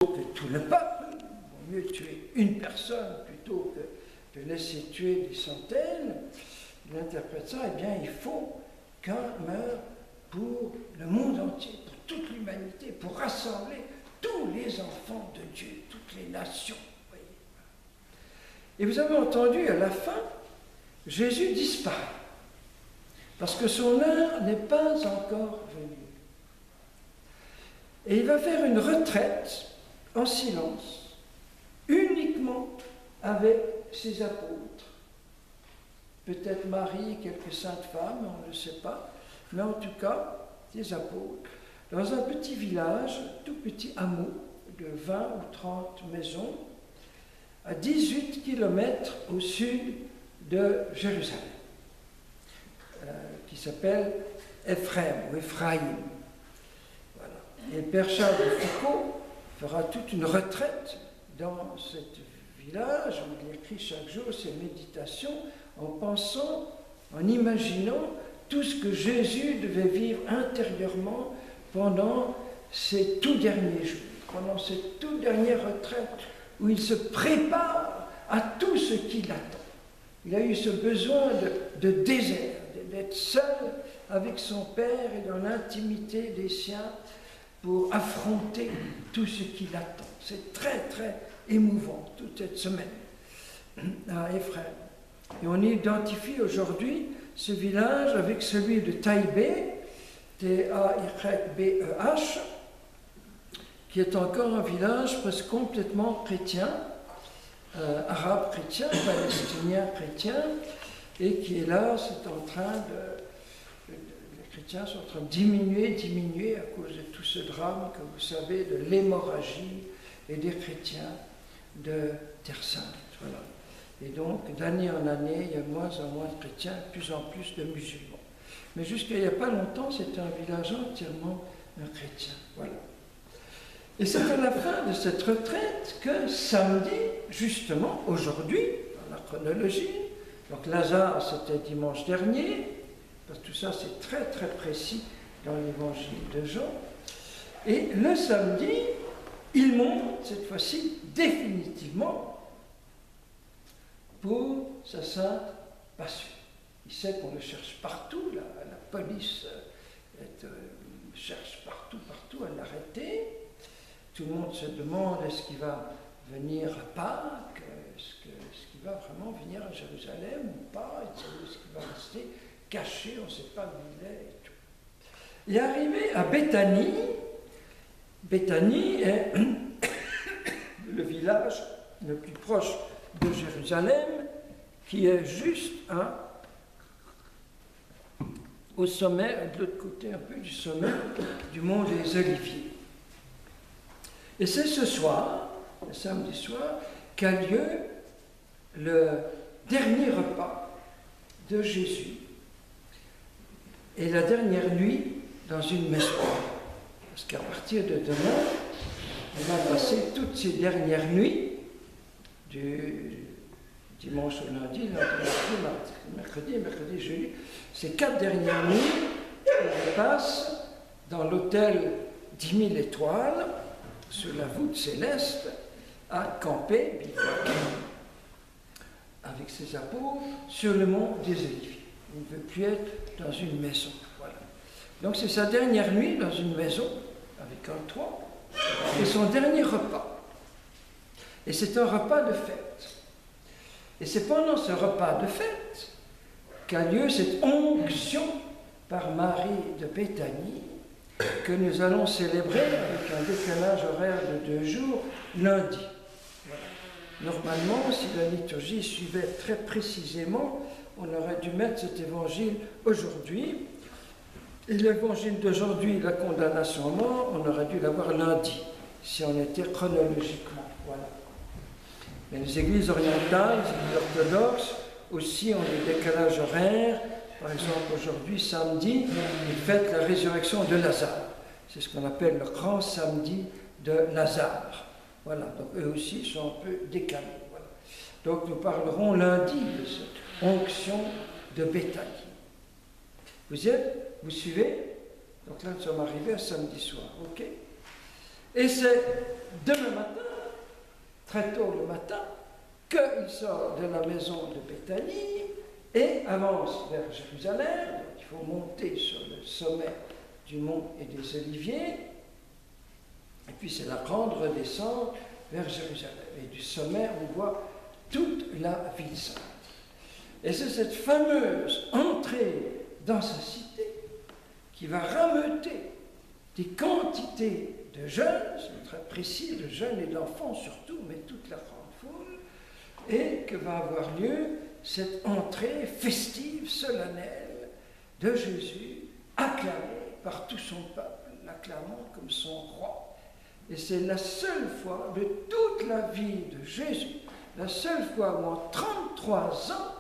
que tout le peuple, il vaut mieux tuer une personne plutôt que de laisser tuer des centaines. Il interprète ça, eh bien, il faut qu'un meure pour le monde entier, pour toute l'humanité, pour rassembler tous les enfants de Dieu, toutes les nations. Voyez. Et vous avez entendu, à la fin, Jésus disparaît, parce que son heure n'est pas encore venue. Et il va faire une retraite en silence, uniquement avec ses apôtres. Peut-être Marie, quelques saintes femmes, on ne sait pas, mais en tout cas, des apôtres, dans un petit village, tout petit hameau de 20 ou 30 maisons, à 18 kilomètres au sud de Jérusalem, qui s'appelle Ephraim ou Ephraïm. Voilà. Et Père Charles de Foucault fera toute une retraite dans ce village où il écrit chaque jour ses méditations en pensant, en imaginant tout ce que Jésus devait vivre intérieurement pendant ces tout derniers jours, pendant cette toute dernière retraite où il se prépare à tout ce qui l'attend. Il a eu ce besoin de désert, d'être seul avec son Père et dans l'intimité des siens pour affronter tout ce qui l'attend. C'est très, très émouvant, toute cette semaine à Ephraim. Et on identifie aujourd'hui ce village avec celui de Taïbé, T-A-Y-B-E-H, qui est encore un village presque complètement chrétien, arabe chrétien, palestinien chrétien, et qui est là, c'est en train les chrétiens sont en train de diminuer à cause de tout ce drame que vous savez, de l'hémorragie et des chrétiens de Terre Sainte. Voilà. Et donc, d'année en année, il y a de moins en moins de chrétiens, de plus en plus de musulmans. Mais jusqu'à il n'y a pas longtemps, c'était un village entièrement chrétien. Voilà. Et c'est à la fin de cette retraite que samedi, justement, aujourd'hui, dans la chronologie, donc Lazare, c'était dimanche dernier, parce que tout ça, c'est très, très précis dans l'évangile de Jean. Et le samedi, il monte, cette fois-ci, définitivement, pour sa sainte passion. Il sait qu'on le cherche partout, la police cherche partout à l'arrêter. Tout le monde se demande est-ce qu'il va venir à Pâques, est-ce qu'il va vraiment venir à Jérusalem ou pas, est-ce qu'il va rester caché, on ne sait pas où il est et tout. Il est arrivé à Béthanie. Béthanie est le village le plus proche de Jérusalem, qui est juste au sommet, de l'autre côté un peu du sommet du mont des Oliviers. Et c'est ce soir, le samedi soir, qu'a lieu le dernier repas de Jésus et la dernière nuit dans une maison. Parce qu'à partir de demain, on va passer toutes ces dernières nuits, du dimanche au lundi, mercredi, jeudi, ces 4 dernières nuits, on passe dans l'hôtel 10 000 étoiles, sur la voûte céleste, à camper, bivouac, avec ses apôtres, sur le mont des Oliviers. Il ne veut plus être dans une maison. Voilà. Donc c'est sa dernière nuit dans une maison, avec un toit, et son dernier repas. Et c'est un repas de fête. Et c'est pendant ce repas de fête qu'a lieu cette onction par Marie de Béthanie que nous allons célébrer avec un décalage horaire de 2 jours, lundi. Voilà. Normalement, si la liturgie suivait très précisément, on aurait dû mettre cet évangile aujourd'hui. Et l'évangile d'aujourd'hui, la condamnation à mort, on aurait dû l'avoir lundi, si on était chronologiquement. Voilà. Mais les églises orientales, les églises orthodoxes, aussi ont des décalages horaires. Par exemple, aujourd'hui, samedi, ils fêtent la résurrection de Lazare. C'est ce qu'on appelle le grand samedi de Lazare. Voilà, donc eux aussi sont un peu décalés. Voilà. Donc nous parlerons lundi de cette onction de Béthanie. Vous y êtes? Vous suivez? Donc là, nous sommes arrivés à samedi soir, ok? Et c'est demain matin, très tôt le matin, qu'il sort de la maison de Béthanie et avance vers Jérusalem. Donc il faut monter sur le sommet du mont et des Oliviers, et puis c'est la grande redescente vers Jérusalem. Et du sommet, on voit toute la ville sainte. Et c'est cette fameuse entrée dans sa cité qui va rameuter des quantités de jeunes, c'est très précis, de jeunes et d'enfants surtout, mais toute la grande foule, et que va avoir lieu cette entrée festive, solennelle de Jésus, acclamé par tout son peuple, l'acclamant comme son roi. Et c'est la seule fois de toute la vie de Jésus, la seule fois où en 33 ans,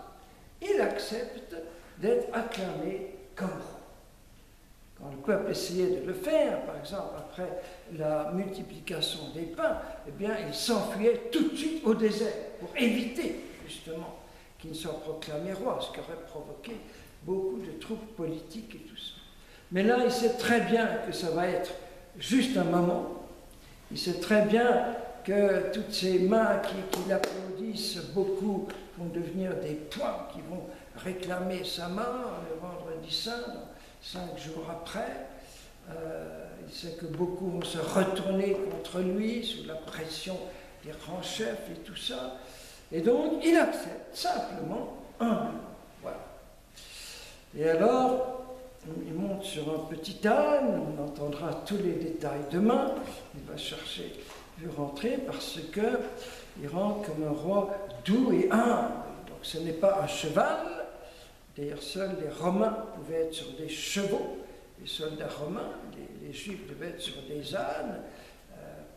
il accepte d'être acclamé comme roi. Quand le peuple essayait de le faire, par exemple, après la multiplication des pains, eh bien, il s'enfuyait tout de suite au désert pour éviter, justement, qu'il ne soit proclamé roi, ce qui aurait provoqué beaucoup de troubles politiques et tout ça. Mais là, il sait très bien que ça va être juste un moment. Il sait très bien que toutes ces mains qui l'applaudissent beaucoup vont devenir des poings qui vont réclamer sa main le vendredi saint, 5 jours après. Il sait que beaucoup vont se retourner contre lui sous la pression des grands chefs et tout ça. Et donc, il accepte simplement humblement. Voilà. Et alors, il monte sur un petit âne, on entendra tous les détails demain. Il va chercher de rentrer parce qu'il rentre comme un roi doux et humble. Donc, ce n'est pas un cheval. D'ailleurs, seuls les Romains pouvaient être sur des chevaux. Les soldats romains, les Juifs devaient être sur des ânes,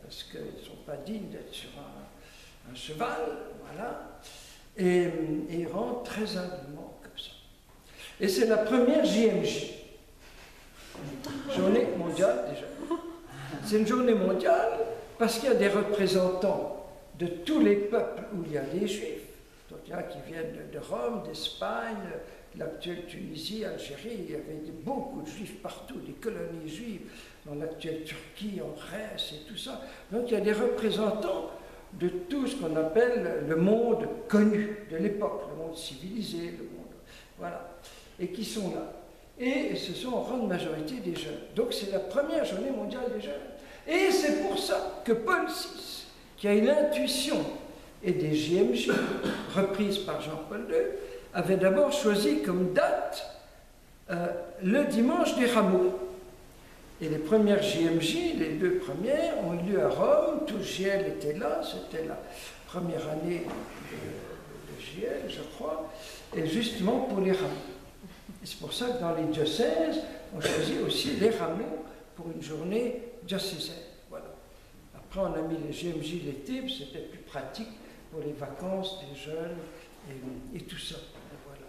parce qu'ils ne sont pas dignes d'être sur un cheval, voilà. Et ils rentrent très humblement comme ça. Et c'est la première JMJ, journée mondiale déjà. C'est une journée mondiale parce qu'il y a des représentants de tous les peuples où il y a des Juifs. Donc il y en a qui viennent de Rome, d'Espagne, l'actuelle Tunisie, Algérie, il y avait beaucoup de Juifs partout, des colonies juives dans l'actuelle Turquie, en Grèce et tout ça. Donc il y a des représentants de tout ce qu'on appelle le monde connu de l'époque, le monde civilisé, le monde... Voilà. Et qui sont là. Et ce sont en grande majorité des jeunes. Donc c'est la première journée mondiale des jeunes. Et c'est pour ça que Paul VI, qui a eu l'intuition et des JMJ, reprises par Jean-Paul II, avait d'abord choisi comme date le dimanche des Rameaux. Et les premières JMJ, les 2 premières, ont eu lieu à Rome. Tout JL était là, c'était la première année de JL, je crois, et justement pour les Rameaux. Et c'est pour ça que dans les diocèses, on choisit aussi les Rameaux pour une journée diocésaine. Voilà. Après, on a mis les JMJ l'été, c'était plus pratique pour les vacances des jeunes et tout ça. Et voilà.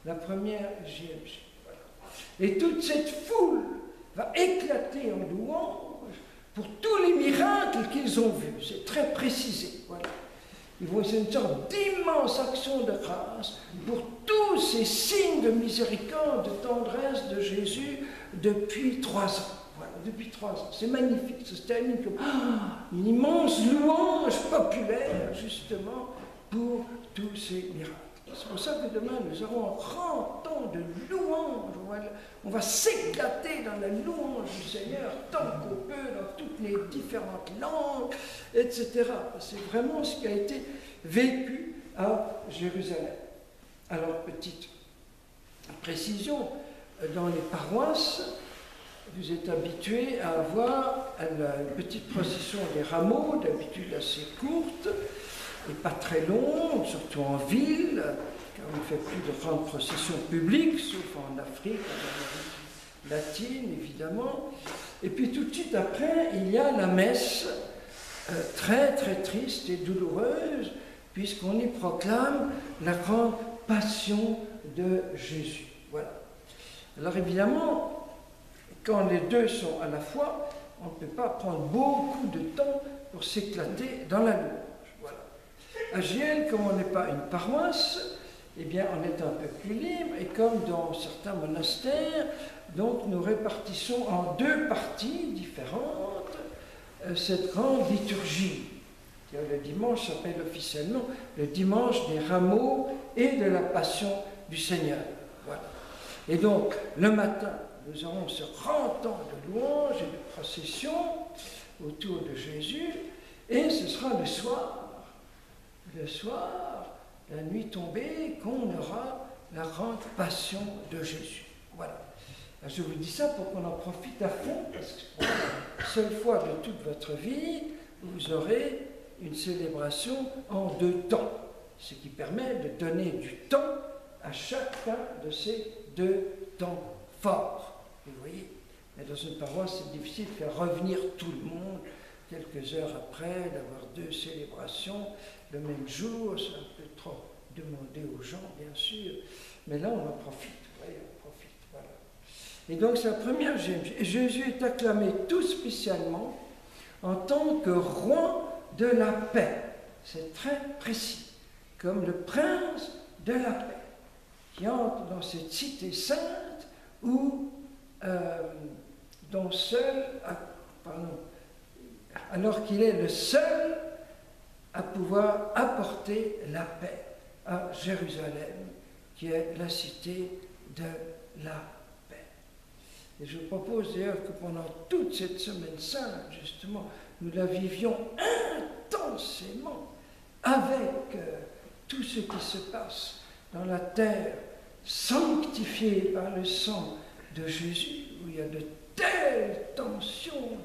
La première JMJ. Voilà. Et toute cette foule va éclater en louange pour tous les miracles qu'ils ont vus. C'est très précisé. Voilà. C'est une sorte d'immense action de grâce pour tous ces signes de miséricorde, de tendresse de Jésus depuis 3 ans. Voilà, depuis 3 ans. C'est magnifique. Ça se termine comme une immense louange populaire, justement, pour tous ces miracles. C'est pour ça que demain, nous aurons un grand temps de louange. On va s'éclater dans la louange du Seigneur, tant qu'on peut, dans toutes les différentes langues, etc. C'est vraiment ce qui a été vécu à Jérusalem. Alors, petite précision, dans les paroisses, vous êtes habitués à avoir une petite procession des rameaux, d'habitude assez courte, et pas très longue, surtout en ville, car on ne fait plus de grandes processions publiques, sauf en Afrique, en Amérique latine, évidemment. Et puis tout de suite après, il y a la messe, très très triste et douloureuse, puisqu'on y proclame la grande passion de Jésus. Voilà. Alors évidemment, quand les deux sont à la fois, on ne peut pas prendre beaucoup de temps pour s'éclater dans la louange. Voilà. À Giel, comme on n'est pas une paroisse, eh bien on est un peu plus libre, et comme dans certains monastères, donc nous répartissons en 2 parties différentes cette grande liturgie. Le dimanche s'appelle officiellement le dimanche des rameaux et de la passion du Seigneur. Voilà. Et donc, le matin, nous aurons ce grand temps de louange et de procession autour de Jésus, et ce sera le soir, la nuit tombée, qu'on aura la grande passion de Jésus. Voilà. Alors, je vous dis ça pour qu'on en profite à fond, parce que pour la seule fois de toute votre vie, vous aurez une célébration en 2 temps, ce qui permet de donner du temps à chacun de ces 2 temps forts. Vous voyez, mais dans une paroisse, c'est difficile de faire revenir tout le monde quelques heures après, d'avoir 2 célébrations le même jour. C'est un peu trop demandé aux gens, bien sûr, mais là, on en profite. Vous voyez, on profite, voilà. Et donc, c'est la première Jésus. Et Jésus est acclamé tout spécialement en tant que roi de la paix. C'est très précis, comme le prince de la paix, qui entre dans cette cité sainte où, alors qu'il est le seul à pouvoir apporter la paix à Jérusalem, qui est la cité de la paix. Et je propose d'ailleurs que pendant toute cette semaine sainte, justement, nous la vivions intensément avec tout ce qui se passe dans la terre sanctifiée par le sang de Jésus, où il y a de telles tensions,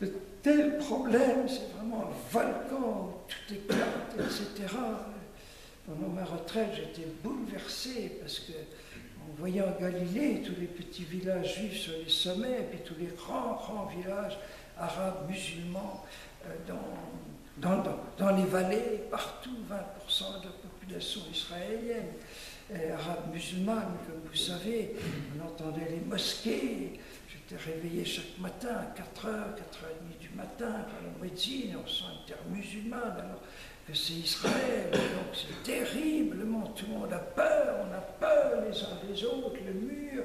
de tels problèmes, c'est vraiment un volcan, où tout éclate, etc. Pendant ma retraite, j'étais bouleversé parce que on voyait en Galilée tous les petits villages juifs sur les sommets, et puis tous les grands villages arabes, musulmans, dans les vallées, partout, 20% de la population israélienne, arabe musulmane, comme vous savez. On entendait les mosquées. J'étais réveillé chaque matin à 4h, 4h30 du matin par le muezzin, on sent une terre musulmane, alors que c'est Israël. Donc c'est terriblement, tout le monde a peur, on a peur les uns des autres, le mur.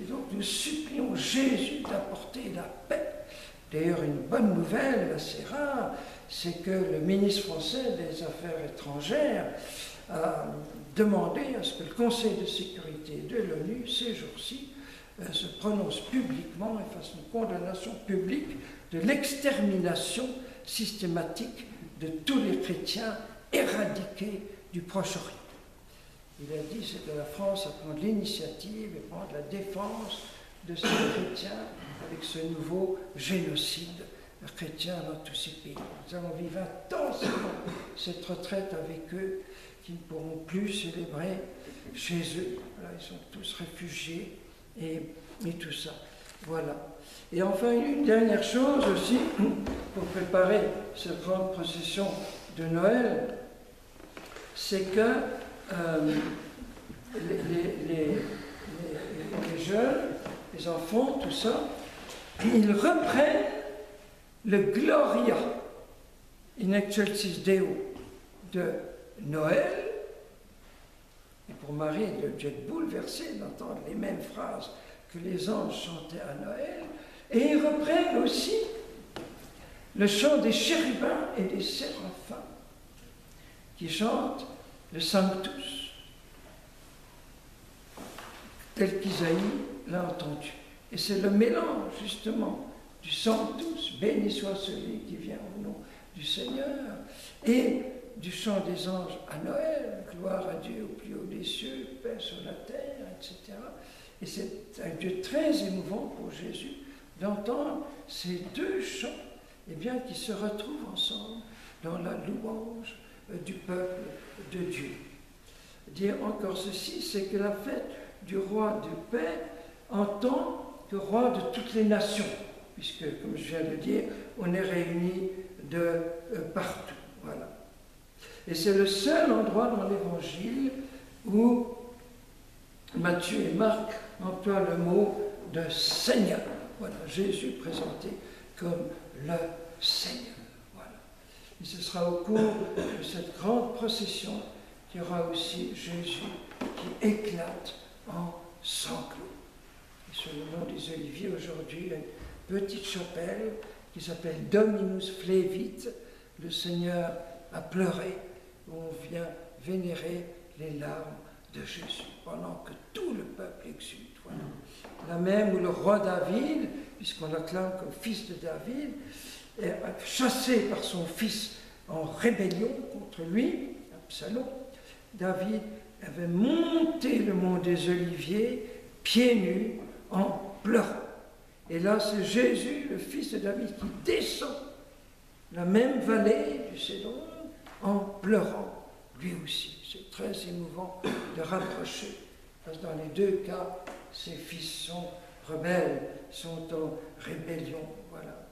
Et donc nous supplions Jésus d'apporter la paix. D'ailleurs, une bonne nouvelle, assez rare, c'est que le ministre français des Affaires étrangères a demandé à ce que le Conseil de sécurité de l'ONU, ces jours-ci, se prononce publiquement et fasse une condamnation publique de l'extermination systématique de tous les chrétiens éradiqués du Proche-Orient. Il a dit c'est à la France à prendre l'initiative et prendre la défense de ces chrétiens avec ce nouveau génocide chrétien dans tous ces pays. Nous allons vivre intensément cette retraite avec eux qui ne pourront plus célébrer chez eux. Voilà, ils sont tous réfugiés et tout ça. Voilà. Et enfin, une dernière chose aussi, pour préparer cette grande procession de Noël, c'est que les jeunes, les enfants, tout ça, ils reprennent le Gloria in excelsis Deo de Noël. Et pour Marie, elle a dû être bouleversée d'entendre les mêmes phrases que les anges chantaient à Noël. Et ils reprennent aussi le chant des chérubins et des séraphins qui chantent le Sanctus, tel qu'Isaïe l'a entendu. Et c'est le mélange, justement, du Sanctus, béni soit celui qui vient au nom du Seigneur, et du chant des anges à Noël, gloire à Dieu au plus haut des cieux, paix sur la terre, etc. Et c'est un Dieu très émouvant pour Jésus d'entendre ces 2 chants, eh bien, qui se retrouvent ensemble dans la louange du peuple de Dieu. Dire encore ceci, c'est que la fête du roi de paix en tant que roi de toutes les nations, puisque, comme je viens de dire, on est réunis de partout. Voilà. Et c'est le seul endroit dans l'Évangile où Matthieu et Marc emploient le mot de Seigneur. Voilà, Jésus présenté comme le Seigneur. Voilà. Et ce sera au cours de cette grande procession qu'il y aura aussi Jésus qui éclate en sanglots. Et sur le mont des Oliviers, aujourd'hui, une petite chapelle qui s'appelle Dominus Flevit, le Seigneur a pleuré, où on vient vénérer les larmes de Jésus, pendant que tout le peuple exulte. Voilà. La même où le roi David, puisqu'on l'acclame comme fils de David, est chassé par son fils en rébellion contre lui, Absalom. David avait monté le mont des Oliviers, pieds nus, en pleurant. Et là, c'est Jésus, le fils de David, qui descend la même vallée du Cédron en pleurant, lui aussi. C'est très émouvant de rapprocher, parce que dans les deux cas, ses fils sont rebelles, sont en rébellion. Voilà.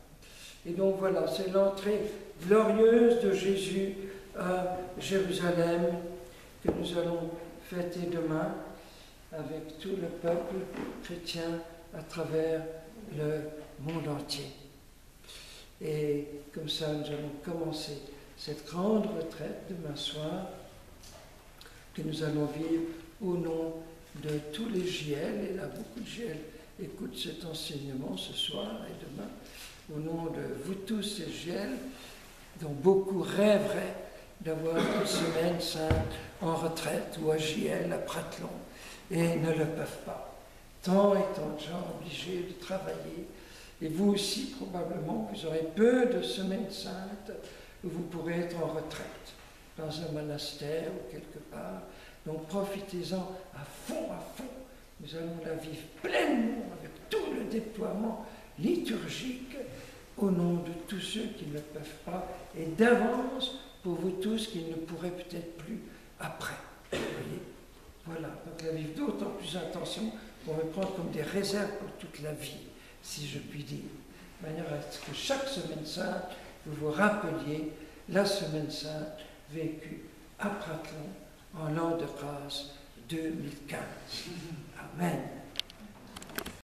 Et donc voilà, c'est l'entrée glorieuse de Jésus à Jérusalem que nous allons fêter demain avec tout le peuple chrétien à travers le monde entier. Et comme ça, nous allons commencer cette grande retraite demain soir que nous allons vivre au nom de tous les JL, et là beaucoup de JL écoutent cet enseignement ce soir et demain, au nom de vous tous et JL, dont beaucoup rêveraient d'avoir une semaine sainte en retraite ou à JL, à Prattelon, et ne le peuvent pas. Tant et tant de gens obligés de travailler, et vous aussi probablement, vous aurez peu de semaines saintes où vous pourrez être en retraite, dans un monastère ou quelque part. Donc profitez-en à fond, à fond. Nous allons la vivre pleinement avec tout le déploiement liturgique au nom de tous ceux qui ne peuvent pas, et d'avance pour vous tous qui ne pourraient peut-être plus après. Vous voyez ? Voilà, donc la vivre d'autant plus intensément pour me prendre comme des réserves pour toute la vie, si je puis dire. De manière à ce que chaque semaine sainte, vous vous rappeliez la semaine sainte vécue à Prattelon en l'an de grâce 2015. Amen.